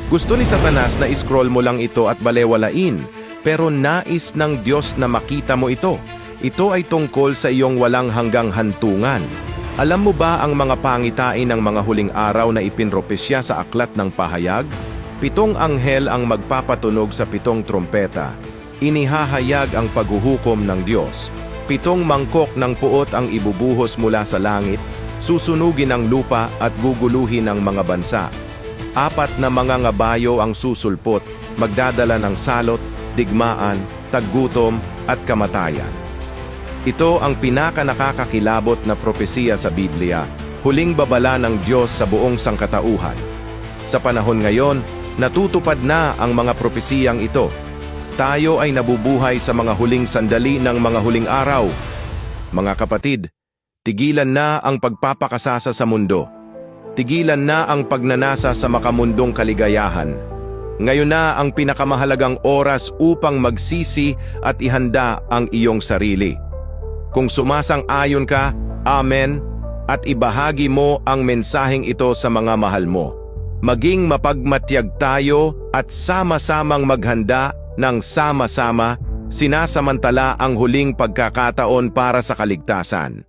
Gusto ni Satanas na scroll mo lang ito at balewalain, pero nais ng Diyos na makita mo ito. Ito ay tungkol sa iyong walang hanggang hantungan. Alam mo ba ang mga pangitain ng mga huling araw na ipinropesya sa aklat ng pahayag? 7 anghel ang magpapatunog sa 7 trompeta. Inihahayag ang paghuhukom ng Diyos. 7 mangkok ng puot ang ibubuhos mula sa langit, susunugin ang lupa at guguluhin ang mga bansa. 4 na mga ngabayo ang susulpot, magdadala ng salot, digmaan, taggutom at kamatayan. Ito ang pinaka-nakakakilabot na propesiya sa Biblia, huling babala ng Diyos sa buong sangkatauhan. Sa panahon ngayon, natutupad na ang mga propesiyang ito. Tayo ay nabubuhay sa mga huling sandali ng mga huling araw. Mga kapatid, tigilan na ang pagpapakasasa sa mundo. Tigilan na ang pagnanasa sa makamundong kaligayahan. Ngayon na ang pinakamahalagang oras upang magsisi at ihanda ang iyong sarili. Kung sumasang-ayon ka, amen, at ibahagi mo ang mensaheng ito sa mga mahal mo. Maging mapagmatyag tayo at sama-samang maghanda ng sama-sama, sinasamantala ang huling pagkakataon para sa kaligtasan.